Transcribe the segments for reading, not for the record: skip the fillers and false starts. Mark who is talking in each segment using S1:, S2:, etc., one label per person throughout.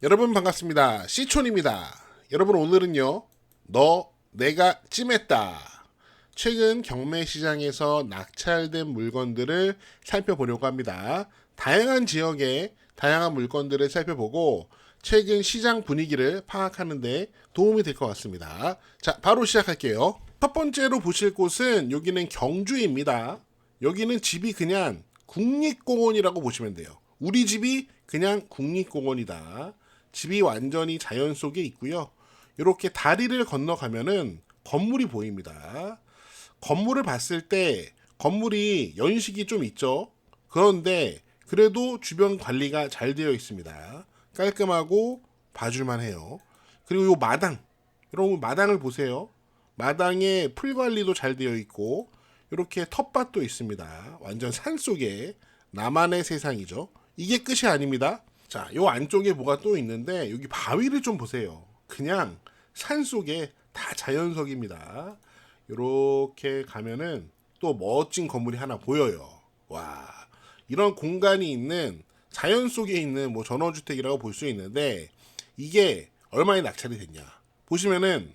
S1: 여러분 반갑습니다. 시촌입니다. 여러분 오늘은요. 내가 찜했다. 최근 경매 시장에서 낙찰된 물건들을 살펴보려고 합니다. 다양한 지역의 다양한 물건들을 살펴보고 최근 시장 분위기를 파악하는 데 도움이 될 것 같습니다. 자, 바로 시작할게요. 첫 번째로 보실 곳은 여기는 경주입니다. 여기는 집이 그냥 국립공원이라고 보시면 돼요. 우리 집이 그냥 국립공원이다. 집이 완전히 자연 속에 있고요. 이렇게 다리를 건너가면은 건물이 보입니다. 건물을 봤을 때 건물이 연식이 좀 있죠. 그런데 그래도 주변 관리가 잘 되어 있습니다. 깔끔하고 봐줄만 해요. 그리고 요 마당, 여러분 마당을 보세요. 마당에 풀 관리도 잘 되어 있고 이렇게 텃밭도 있습니다. 완전 산 속에 나만의 세상이죠. 이게 끝이 아닙니다. 자, 요 안쪽에 뭐가 또 있는데 여기 바위를 좀 보세요. 그냥 산 속에 다 자연석입니다. 요렇게 가면은 또 멋진 건물이 하나 보여요. 와, 이런 공간이 있는 자연 속에 있는 뭐 전원주택이라고 볼 수 있는데 이게 얼마에 낙찰이 됐냐? 보시면은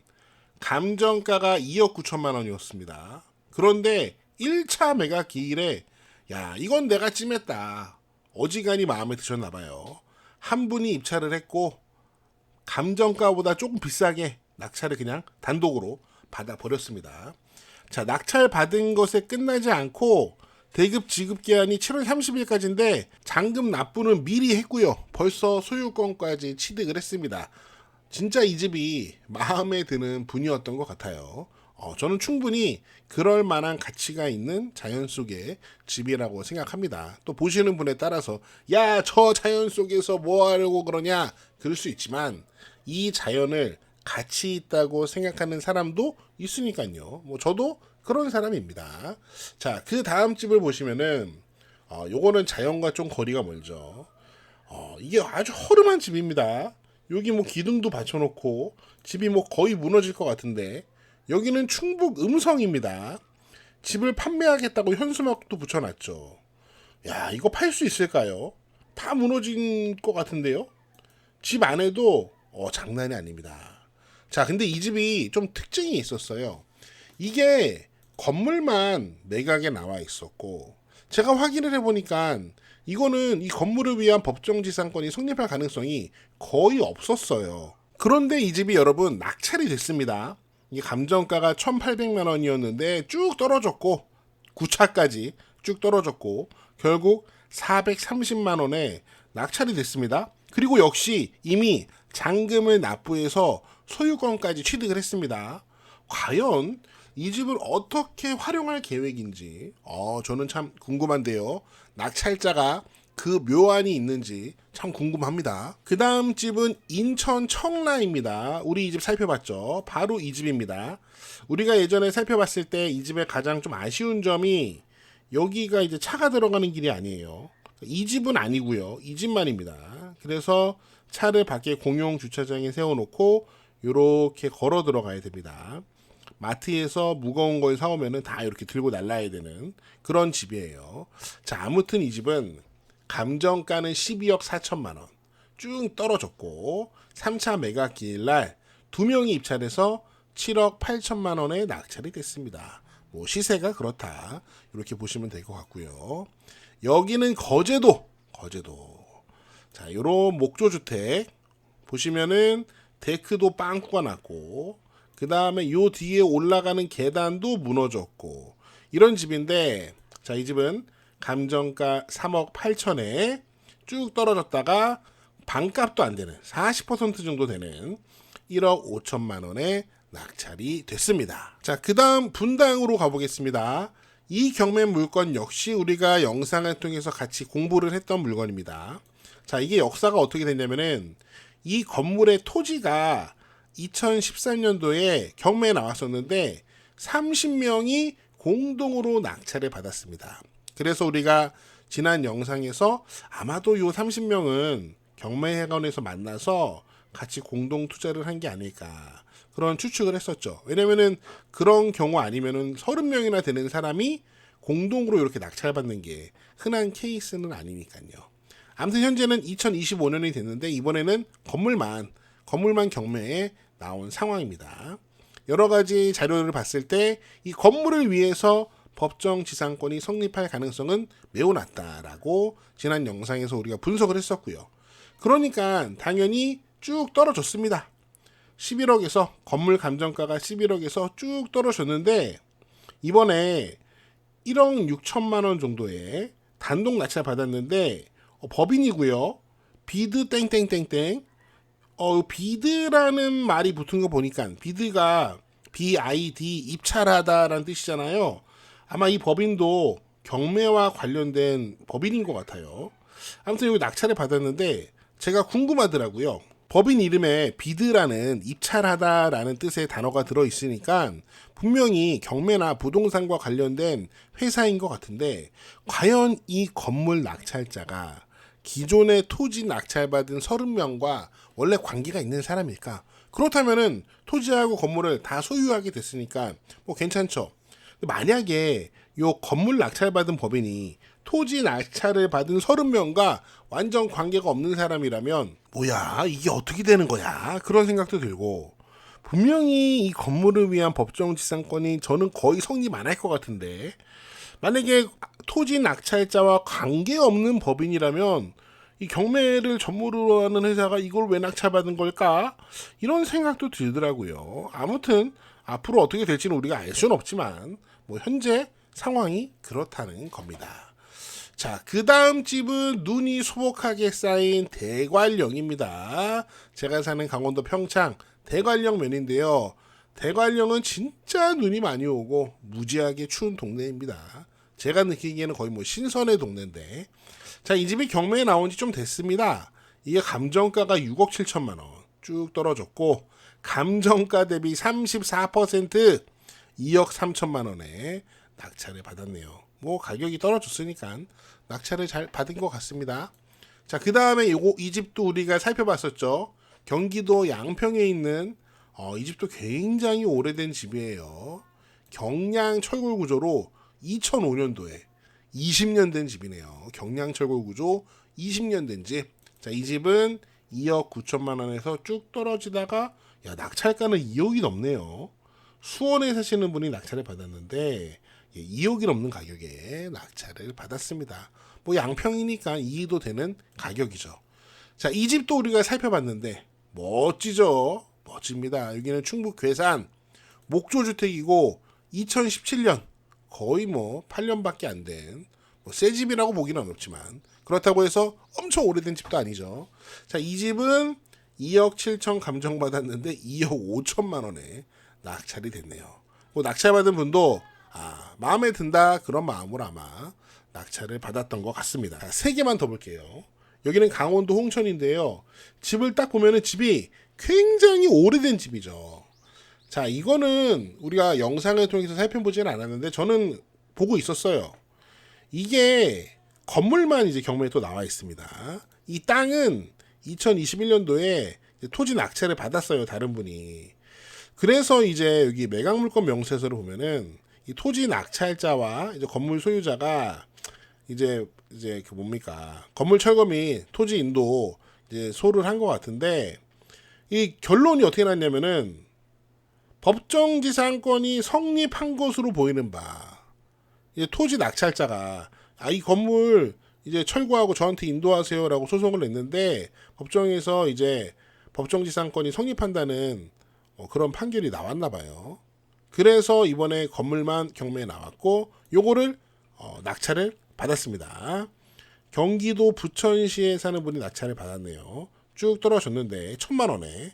S1: 감정가가 2억 9천만 원이었습니다. 그런데 1차 매각 기일에 야, 이건 내가 찜했다. 어지간히 마음에 드셨나 봐요. 한 분이 입찰을 했고 감정가보다 조금 비싸게 낙찰을 그냥 단독으로 받아버렸습니다. 자, 낙찰 받은 것에 끝나지 않고 대급 지급 기한이 7월 30일까지인데 잔금 납부는 미리 했고요. 벌써 소유권까지 취득을 했습니다. 진짜 이 집이 마음에 드는 분이었던 것 같아요. 저는 충분히 그럴 만한 가치가 있는 자연 속의 집이라고 생각합니다. 또 보시는 분에 따라서 야, 저 자연 속에서 뭐 하려고 그러냐 그럴 수 있지만 이 자연을 가치 있다고 생각하는 사람도 있으니까요. 뭐 저도 그런 사람입니다. 자, 그 다음 집을 보시면은 요거는 자연과 좀 거리가 멀죠. 이게 아주 허름한 집입니다. 여기 뭐 기둥도 받쳐놓고 집이 뭐 거의 무너질 것 같은데 여기는 충북 음성입니다. 집을 판매하겠다고 현수막도 붙여놨죠. 야, 이거 팔 수 있을까요? 다 무너진 것 같은데요? 집 안에도 장난이 아닙니다. 자, 근데 이 집이 좀 특징이 있었어요. 이게 건물만 매각에 나와 있었고 제가 확인을 해보니까 이거는 이 건물을 위한 법정지상권이 성립할 가능성이 거의 없었어요. 그런데 이 집이 여러분 낙찰이 됐습니다. 이 감정가가 1,800만 원이었는데 쭉 떨어졌고 9차까지 쭉 떨어졌고 결국 430만 원에 낙찰이 됐습니다. 그리고 역시 이미 잔금을 납부해서 소유권까지 취득을 했습니다. 과연 이 집을 어떻게 활용할 계획인지 저는 참 궁금한데요. 낙찰자가 그 묘안이 있는지 참 궁금합니다. 그 다음 집은 인천 청라입니다. 우리 이 집 살펴봤죠. 바로 이 집입니다. 우리가 예전에 살펴봤을 때 이 집의 가장 좀 아쉬운 점이 여기가 이제 차가 들어가는 길이 아니에요. 이 집은 아니고요. 이 집만입니다. 그래서 차를 밖에 공용 주차장에 세워놓고 이렇게 걸어 들어가야 됩니다. 마트에서 무거운 걸 사오면은 다 이렇게 들고 날라야 되는 그런 집이에요. 자, 아무튼 이 집은 감정가는 12억 4천만 원 쭉 떨어졌고 3차 매각 기일날 2명이 입찰해서 7억 8천만 원에 낙찰이 됐습니다. 뭐 시세가 그렇다 이렇게 보시면 될 것 같고요. 여기는 거제도. 자, 요런 목조주택 보시면은 데크도 빵꾸가 났고 그 다음에 요 뒤에 올라가는 계단도 무너졌고 이런 집인데 자, 이 집은 감정가 3억 8천에 쭉 떨어졌다가 반값도 안 되는 40% 정도 되는 1억 5천만 원에 낙찰이 됐습니다. 자, 그 다음 분당으로 가보겠습니다. 이 경매 물건 역시 우리가 영상을 통해서 같이 공부를 했던 물건입니다. 자, 이게 역사가 어떻게 됐냐면은 이 건물의 토지가 2013년도에 경매에 나왔었는데 30명이 공동으로 낙찰을 받았습니다. 그래서 우리가 지난 영상에서 아마도 요 30명은 경매회관에서 만나서 같이 공동 투자를 한 게 아닐까 그런 추측을 했었죠. 왜냐면은 그런 경우 아니면은 30명이나 되는 사람이 공동으로 이렇게 낙찰받는 게 흔한 케이스는 아니니까요. 아무튼 현재는 2025년이 됐는데 이번에는 건물만 경매에 나온 상황입니다. 여러 가지 자료를 봤을 때 이 건물을 위해서 법정지상권이 성립할 가능성은 매우 낮다라고 지난 영상에서 우리가 분석을 했었고요. 그러니까 당연히 쭉 떨어졌습니다. 11억에서 건물 감정가가 11억에서 쭉 떨어졌는데 이번에 1억 6천만 원 정도의 단독 낙찰 받았는데 법인이고요. 비드 땡땡땡땡. 비드라는 말이 붙은 거 보니까 비드가 BID 입찰하다라는 뜻이잖아요. 아마 이 법인도 경매와 관련된 법인인 것 같아요. 아무튼 여기 낙찰을 받았는데 제가 궁금하더라고요. 법인 이름에 비드라는 입찰하다라는 뜻의 단어가 들어있으니까 분명히 경매나 부동산과 관련된 회사인 것 같은데 과연 이 건물 낙찰자가 기존의 토지 낙찰받은 30명과 원래 관계가 있는 사람일까? 그렇다면은 토지하고 건물을 다 소유하게 됐으니까 뭐 괜찮죠. 만약에 요 건물 낙찰받은 법인이 토지 낙찰을 받은 30명과 완전 관계가 없는 사람이라면 뭐야 이게 어떻게 되는 거야 그런 생각도 들고 분명히 이 건물을 위한 법정지상권이 저는 거의 성립 안 할 것 같은데 만약에 토지 낙찰자와 관계없는 법인이라면 이 경매를 전문으로 하는 회사가 이걸 왜 낙찰받은 걸까 이런 생각도 들더라고요. 아무튼 앞으로 어떻게 될지는 우리가 알 수는 없지만 뭐 현재 상황이 그렇다는 겁니다. 자, 그 다음 집은 눈이 소복하게 쌓인 대관령입니다. 제가 사는 강원도 평창 대관령 면인데요. 대관령은 진짜 눈이 많이 오고 무지하게 추운 동네입니다. 제가 느끼기에는 거의 뭐 신선의 동네인데 자, 이 집이 경매에 나온 지 좀 됐습니다. 이게 감정가가 6억 7천만 원 쭉 떨어졌고 감정가 대비 34% 2억 3천만 원에 낙찰을 받았네요. 뭐 가격이 떨어졌으니까 낙찰을 잘 받은 것 같습니다. 자, 그 다음에 이 집도 우리가 살펴봤었죠. 경기도 양평에 있는 이 집도 굉장히 오래된 집이에요. 경량 철골 구조로 2005년도에 20년 된 집이네요. 경량 철골 구조 20년 된 집. 자, 이 집은 2억 9천만 원에서 쭉 떨어지다가 낙찰가는 2억이 넘네요. 수원에 사시는 분이 낙찰을 받았는데 2억이 넘는 가격에 낙찰을 받았습니다. 뭐 양평이니까 이해도 되는 가격이죠. 자, 이 집도 우리가 살펴봤는데 멋지죠. 멋집니다. 여기는 충북 괴산 목조주택이고 2017년 거의 뭐 8년밖에 안 된 새 집이라고 보기는 어렵지만 그렇다고 해서 엄청 오래된 집도 아니죠. 자, 이 집은 2억 7천 감정받았는데 2억 5천만 원에 낙찰이 됐네요. 뭐 낙찰받은 분도 마음에 든다 그런 마음으로 아마 낙찰을 받았던 것 같습니다. 자, 3개만 더 볼게요. 여기는 강원도 홍천인데요. 집을 딱 보면은 집이 굉장히 오래된 집이죠. 자, 이거는 우리가 영상을 통해서 살펴보지는 않았는데 저는 보고 있었어요. 이게 건물만 이제 경매에 또 나와 있습니다. 이 땅은 2021년도에 토지 낙찰을 받았어요. 다른 분이. 그래서 이제 여기 매각물권 명세서를 보면은 이 토지 낙찰자와 이제 건물 소유자가 이제 그 뭡니까 건물 철거 및 토지 인도 이제 소를 한 것 같은데 이 결론이 어떻게 났냐면은 법정지상권이 성립한 것으로 보이는 바 이제 토지 낙찰자가 이 건물 이제 철거하고 저한테 인도하세요라고 소송을 냈는데 법정에서 이제 법정지상권이 성립한다는 그런 판결이 나왔나 봐요. 그래서 이번에 건물만 경매에 나왔고 요거를 낙찰을 받았습니다. 경기도 부천시에 사는 분이 낙찰을 받았네요. 쭉 떨어졌는데 1,000만 원에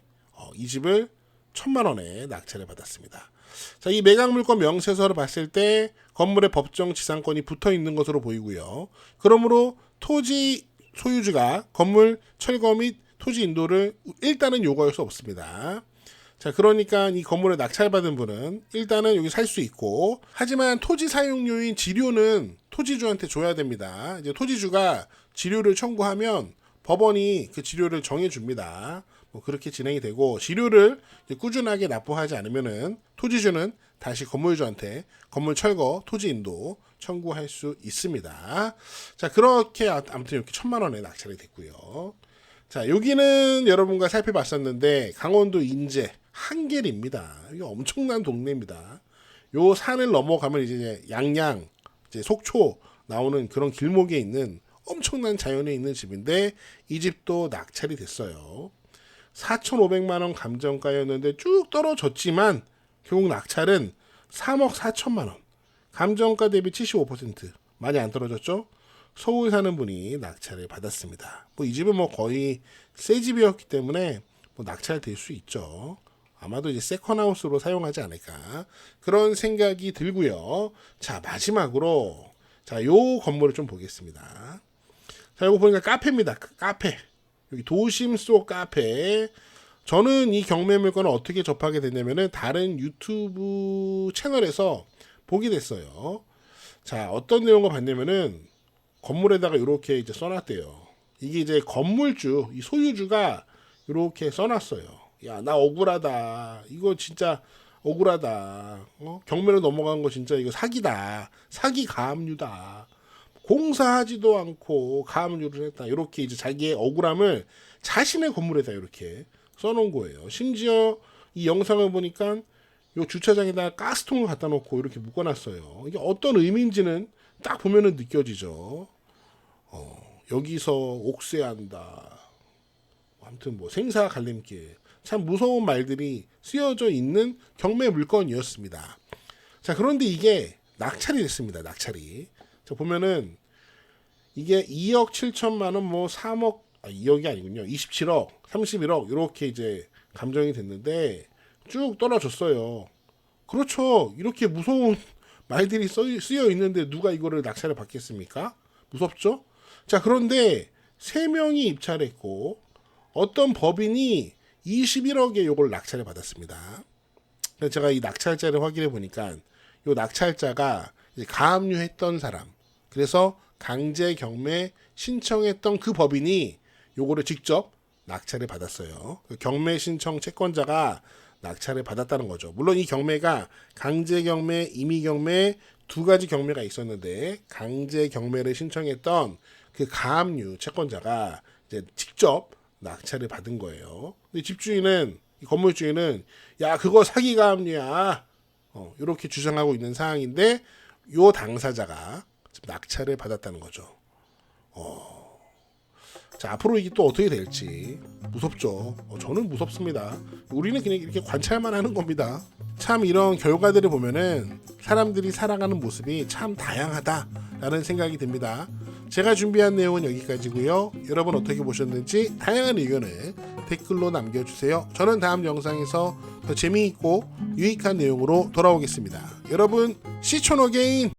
S1: 이 집을 1,000만 원에 낙찰을 받았습니다. 자, 이 매각물권 명세서를 봤을 때 건물의 법정 지상권이 붙어 있는 것으로 보이고요. 그러므로 토지 소유주가 건물 철거 및 토지 인도를 일단은 요구할 수 없습니다. 자, 그러니까 이 건물을 낙찰받은 분은 일단은 여기 살 수 있고 하지만 토지 사용료인 지료는 토지주한테 줘야 됩니다. 이제 토지주가 지료를 청구하면 법원이 그 지료를 정해줍니다. 뭐 그렇게 진행이 되고 지료를 꾸준하게 납부하지 않으면은 토지주는 다시 건물주한테 건물 철거, 토지 인도 청구할 수 있습니다. 자, 그렇게 아무튼 이렇게 1,000만 원에 낙찰이 됐고요. 자, 여기는 여러분과 살펴봤었는데 강원도 인제 한길입니다. 이게 엄청난 동네입니다. 요 산을 넘어가면 이제 양양, 이제 속초 나오는 그런 길목에 있는 엄청난 자연에 있는 집인데 이 집도 낙찰이 됐어요. 4,500만 원 감정가였는데 쭉 떨어졌지만 결국 낙찰은 3억 4천만 원. 감정가 대비 75% 많이 안 떨어졌죠? 서울 사는 분이 낙찰을 받았습니다. 뭐 이 집은 뭐 거의 새 집이었기 때문에 뭐 낙찰될 수 있죠. 아마도 이제 세컨하우스로 사용하지 않을까 그런 생각이 들고요. 자, 마지막으로 자, 요 건물을 좀 보겠습니다. 자, 이거 보니까 카페입니다. 카페. 여기 도심 속 카페. 저는 이 경매 물건을 어떻게 접하게 됐냐면은 다른 유튜브 채널에서 보게 됐어요. 자, 어떤 내용을 봤냐면은 건물에다가 이렇게 이제 써놨대요. 이게 이제 건물주, 이 소유주가 이렇게 써놨어요. 야, 나 억울하다. 이거 진짜 억울하다. 경매로 넘어간 거 진짜 이거 사기다. 사기 가압류다. 공사하지도 않고 가압류를 했다. 이렇게 이제 자기의 억울함을 자신의 건물에다 이렇게 써놓은 거예요. 심지어 이 영상을 보니까 요 주차장에다 가스통을 갖다 놓고 이렇게 묶어놨어요. 이게 어떤 의미인지는 딱 보면은 느껴지죠. 여기서 옥세한다. 아무튼 뭐 생사 갈림길. 참 무서운 말들이 쓰여져 있는 경매 물건이었습니다. 자, 그런데 이게 낙찰이 됐습니다. 낙찰이. 자, 보면은 이게 2억 7천만 원, 뭐 3억, 2억이 아니군요. 27억, 31억 이렇게 이제 감정이 됐는데 쭉 떨어졌어요. 그렇죠. 이렇게 무서운 말들이 쓰여 있는데 누가 이거를 낙찰을 받겠습니까? 무섭죠? 자, 그런데 3명이 입찰했고 어떤 법인이 21억에 요걸 낙찰을 받았습니다. 그래서 제가 이 낙찰자를 확인해 보니까 요 낙찰자가 이제 가압류했던 사람, 그래서 강제 경매 신청했던 그 법인이 요거를 직접 낙찰을 받았어요. 경매 신청 채권자가 낙찰을 받았다는 거죠. 물론 이 경매가 강제 경매, 임의 경매 두 가지 경매가 있었는데 강제 경매를 신청했던 그 가압류 채권자가 이제 직접 낙찰을 받은 거예요. 근데 집주인은, 이 건물주인은 야, 그거 사기 가압류야. 이렇게 주장하고 있는 상황인데 요 당사자가 낙찰을 받았다는 거죠. 자, 앞으로 이게 또 어떻게 될지 무섭죠. 저는 무섭습니다. 우리는 그냥 이렇게 관찰만 하는 겁니다. 참 이런 결과들을 보면은 사람들이 살아가는 모습이 참 다양하다라는 생각이 듭니다. 제가 준비한 내용은 여기까지고요. 여러분 어떻게 보셨는지 다양한 의견을 댓글로 남겨주세요. 저는 다음 영상에서 더 재미있고 유익한 내용으로 돌아오겠습니다. 여러분, 시촌 어게인!